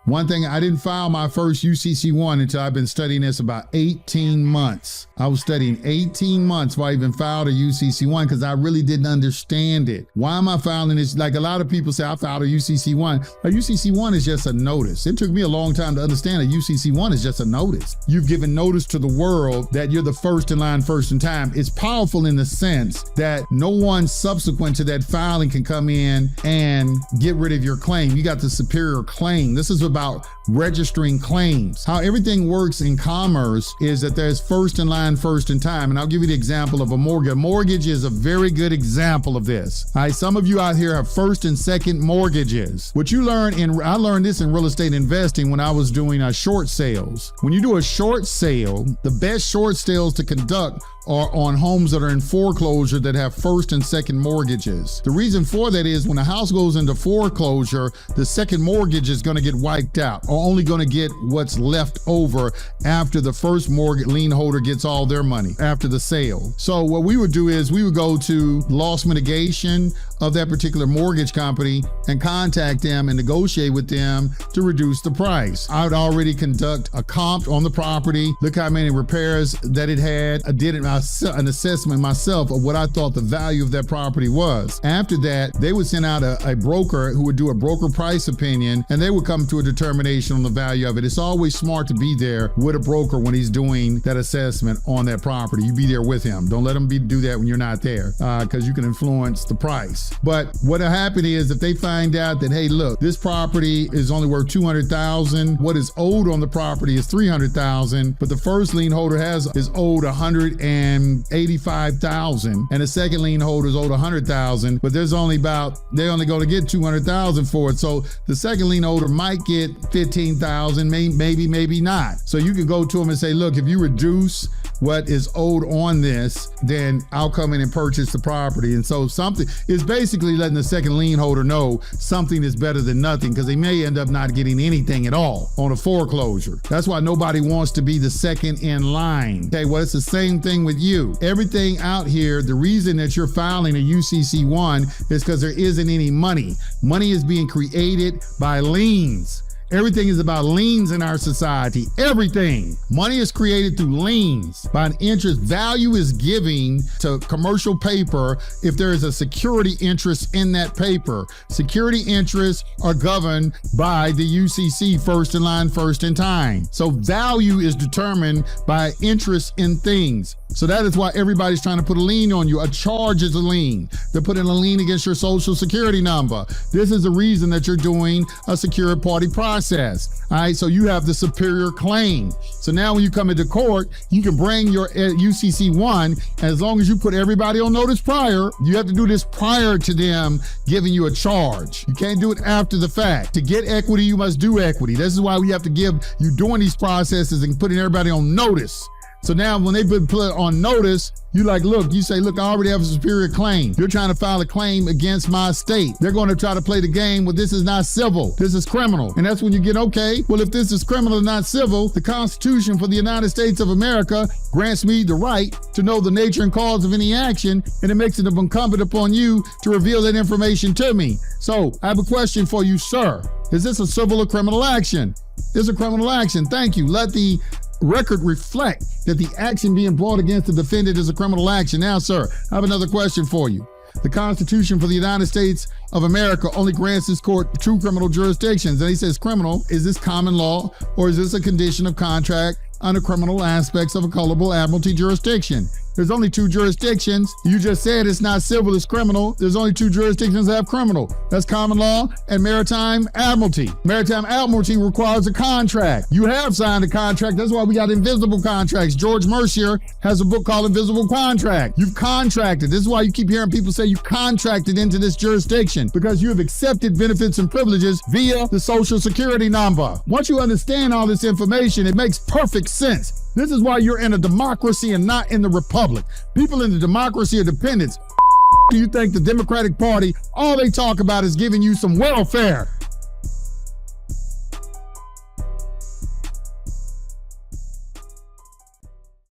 One thing, I didn't file my first UCC1 until I've been studying this about 18 months. I was studying 18 months before I even filed a UCC1 because I really didn't understand it. Why am I filing this? Like a lot of people say, I filed a UCC1. A UCC1 is just a notice. It took me a long time to understand a UCC1 is just a notice. You've given notice to the world that you're the first in line, first in time. It's powerful in the sense that no one subsequent to that filing can come in and get rid of your claim. You got the superior claim. This is about registering claims. How everything works in commerce is that there's first in line, first in time. And I'll give you the example of a mortgage. A mortgage is a very good example of this. All right, some of you out here have first and second mortgages. What you learn I learned this in real estate investing when I was doing short sales. When you do a short sale, the best short sales to conduct are on homes that are in foreclosure that have first and second mortgages. The reason for that is when a house goes into foreclosure, the second mortgage is going to get wiped out, or only going to get what's left over after the first mortgage lien holder gets all their money after the sale. So what we would do is we would go to loss mitigation of that particular mortgage company and contact them and negotiate with them to reduce the price. I would already conduct a comp on the property, look how many repairs that it had. I did an assessment myself of what I thought the value of that property was. After that, they would send out a broker who would do a broker price opinion, and they would come to a determination on the value of it. It's always smart to be there with a broker when he's doing that assessment on that property. You be there with him. Don't let him do that when you're not there, because you can influence the price. But what'll happen is if they find out that, hey, look, this property is only worth $200,000. What is owed on the property is $300,000, but the first lien holder is owed $185,000, and the second lien holder is owed $100,000. But they're only going to get $200,000 for it. So the second lien holder might get $15,000, maybe not. So you can go to them and say, look, if you reduce what is owed on this, then I'll come in and purchase the property. And so something is basically letting the second lien holder know something is better than nothing, because they may end up not getting anything at all on a foreclosure. That's why nobody wants to be the second in line. Okay, well, it's the same thing with you. Everything out here, the reason that you're filing a UCC1 is because there isn't any money. Money is being created by liens. Everything is about liens in our society. Everything. Money is created through liens by an interest. Value is giving to commercial paper if there is a security interest in that paper. Security interests are governed by the UCC, first in line, first in time. So value is determined by interest in things. So that is why everybody's trying to put a lien on you. A charge is a lien. They're putting a lien against your social security number. This is the reason that you're doing a secured party process. All right, so you have the superior claim. So now when you come into court, you can bring your UCC1, as long as you put everybody on notice prior. You have to do this prior to them giving you a charge. You can't do it after the fact. To get equity, you must do equity. This is why we have to give you doing these processes and putting everybody on notice. So now when they've been put on notice, you say, look, I already have a superior claim. You're trying to file a claim against my estate. They're going to try to play the game. Well, this is not civil. This is criminal. And that's when you get, okay, well, if this is criminal and not civil, the Constitution for the United States of America grants me the right to know the nature and cause of any action, and it makes it incumbent upon you to reveal that information to me. So I have a question for you, sir. Is this a civil or criminal action? It's a criminal action. Thank you. Let the record reflect that the action being brought against the defendant is a criminal action. Now, sir, I have another question for you. The Constitution for the United States of America only grants this court two criminal jurisdictions. And he says criminal, is this common law or is this a condition of contract under criminal aspects of a colorable admiralty jurisdiction? There's only two jurisdictions. You just said it's not civil, it's criminal. There's only two jurisdictions that have criminal. That's common law and maritime admiralty. Maritime admiralty requires a contract. You have signed a contract. That's why we got invisible contracts. George Mercier has a book called Invisible Contract. You've contracted. This is why you keep hearing people say you contracted into this jurisdiction, because you have accepted benefits and privileges via the social security number. Once you understand all this information, it makes perfect sense. This is why you're in a democracy and not in the republic. People in the democracy are dependents. Do you think the Democratic Party, all they talk about is giving you some welfare?